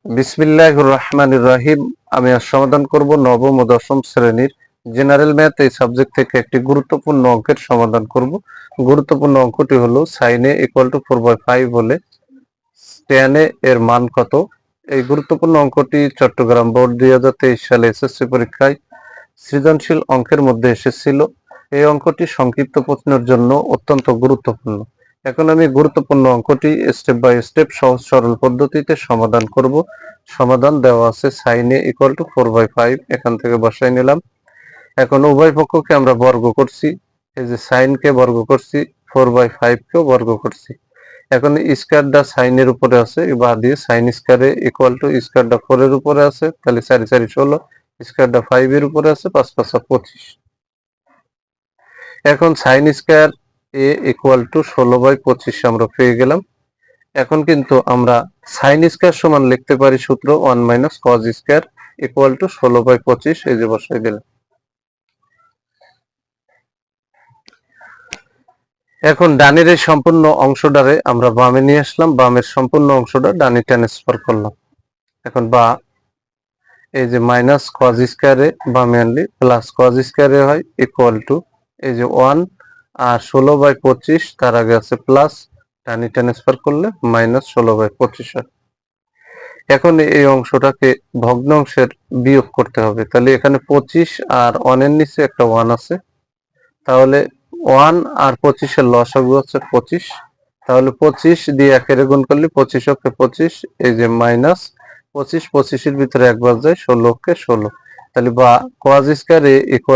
বিসমিল্লাহির রহমানির রহিম। আমি আজ সমাধান করব নবম ও দশম শ্রেণীর জেনারেল ম্যাথ এই সাবজেক্ট থেকে একটি গুরুত্বপূর্ণ অঙ্কের সমাধান করব। গুরুত্বপূর্ণ অঙ্কটি হলো sin a = 4/5 হলে tan a এর মান কত। এই গুরুত্বপূর্ণ অঙ্কটি চট্টগ্রাম বোর্ড 2023 সালে এসএসসি পরীক্ষায় সৃজনশীল অঙ্কের মধ্যে এসেছিল। এই অঙ্কটি সংক্ষিপ্ত প্রশ্নের জন্য অত্যন্ত গুরুত্বপূর্ণ। এখন আমি গুরুত্বপূর্ণ অঙ্কটি স্টেপ বাই স্টেপ সহজ সরল পদ্ধতিতে সমাধান করব। সমাধান দেওয়া আছে sin a = 4/5, এখান থেকে বসাই নিলাম। এখন উভয় পক্ষকে আমরা বর্গ করছি, এই যে sin কে বর্গ করছি, 4/5 কেও বর্গ করছি। এখন স্কয়ারটা sin এর উপরে আছে, বা দিয়ে sin স্কয়ার a = স্কয়ারটা 4 এর উপরে আছে, তাহলে 4 4 16, স্কয়ারটা 5 এর উপরে আছে, 5 5 25। এখন sin স্কয়ার a = 16/25 আমরা পেয়ে গেলাম। এখন কিন্তু আমরা sin স্কয়ার সমান লিখতে পারি সূত্র 1 - cos স্কয়ার = 16/25, এই যে বসাই দিলাম। এখন ডানের এই সম্পূর্ণ অংশটারে আমরা বামে নিয়ে আসলাম, বামের সম্পূর্ণ অংশটা ডানে ট্রান্সফার করলাম। এখন বা এই যে মাইনাস cos স্কয়ারে বামে আনলি প্লাস cos স্কয়ারে হয় = এই যে 1 আর 16/25, তার আগে আছে প্লাস, ডানে ট্রান্সফার করলে -16/25 হয়। এখন এই অংশটাকে ভগ্নাংশের বিয়োগ করতে হবে, তাহলে এখানে 25 আর 1 এর নিচে একটা 1 আছে, তাহলে 1 আর 25 এর লসাগু হচ্ছে 25, তাহলে 25 দিয়ে 1 এর গুণ করলে 25 × 25, এই যে মাইনাস 25, 25 এর ভিতরে একবার যায়, 16 × 16, তাহলে বা cos স্কয়ার a =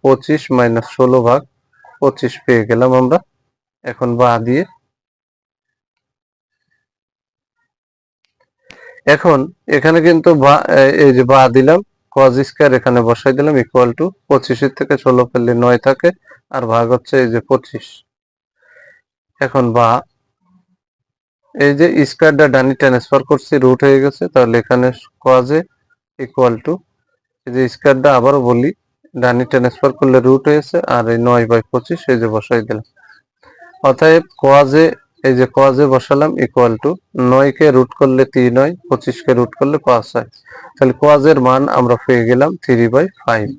25 - 16/25 পেয়ে গেলাম আমরা। এখন বা দিয়ে এখন এখানে কিন্তু এই যে বা দিলাম, cos স্কয়ার এখানে বসাই দিলাম = 25 এর থেকে 16 ফেললে 9 থাকে, আর ভাগ হচ্ছে এই যে 25। এখন বা এই যে স্কয়ারটা ডানে ট্রান্সফার করছি, রুট হয়ে গেছে, তাহলে এখানে cos a = এই যে স্কয়ারটা আবারও বলি, ডানে ট্রান্সফার করলে রুট হয়েছে, আর এই 9/25 এই যে বসাই দিলাম। অতএব cos a, এই যে cos a বসালাম = 9 কে রুট করলে 3 হয়, 25 কে রুট করলে 5 হয়, তাহলে cos এর মান আমরা পেয়ে গেলাম 3/5।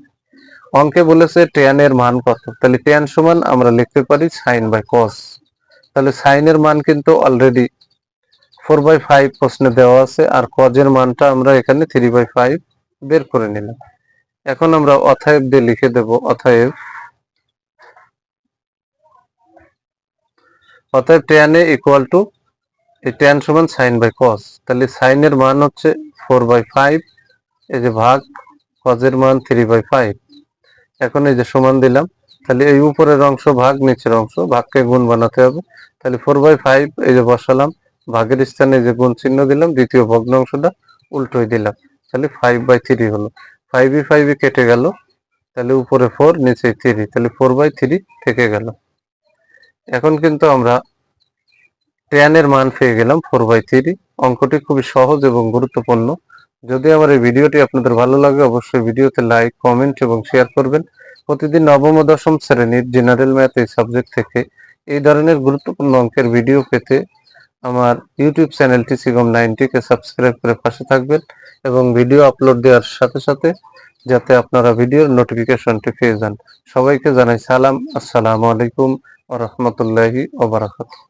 অঙ্কে বলেছে tan এর মান কত, তাহলে tan সমান আমরা লিখতে পারি sin/cos। তাহলে sin এর মান কিন্তু অলরেডি 4/5 প্রশ্নে দেওয়া আছে, আর cos এর মানটা আমরা এখানে 3/5 বের করে নিলাম। এখন আমরা অতএব দিয়ে লিখে দেব, অতএব tan a = এই tan সমান sin/cos, তাহলে sin এর মান হচ্ছে 4/5, এই যে ভাগ cos এর মান 3/5। এখন এই যে সমান দিলাম, তাহলে এই উপরের অংশ ভাগ নিচের অংশ, ভাগকে গুণ বানাতে হবে, তাহলে 4/5 এই যে বসালাম, ভাগের স্থানে এই যে গুণ চিহ্ন দিলাম, দ্বিতীয় ভগ্নাংশটা উল্টোই দিলাম, তাহলে 5/3 হলো। 5 এ 5 এ কেটে গেল, তাহলে উপরে 4 নিচে 3, তাহলে 4/3 থেকে গেল। এখন কিন্তু আমরা tan এর মান পেয়ে গেলাম 4/3। অঙ্কটি খুবই সহজ এবং গুরুত্বপূর্ণ। যদি আমার এই ভিডিওটি আপনাদের ভালো লাগে, অবশ্যই ভিডিওতে লাইক, কমেন্ট এবং শেয়ার করবেন। প্রতিদিন নবম ও দশম শ্রেণীর জেনারেল ম্যাথ এই সাবজেক্ট থেকে এই ধরনের গুরুত্বপূর্ণ অঙ্কের ভিডিও পেতে আমার ইউটিউব চ্যানেলটি সিগম 90 কে সাবস্ক্রাইব করে পাশে থাকবেন, এবং ভিডিও আপলোড দেওয়ার সাথে সাথে যাতে আপনারা ভিডিওর নোটিফিকেশনটি পেয়ে যান। সবাইকে জানাই সালাম, আসসালামু আলাইকুম ওয়া রাহমাতুল্লাহি ওয়া বারাকাতুহু।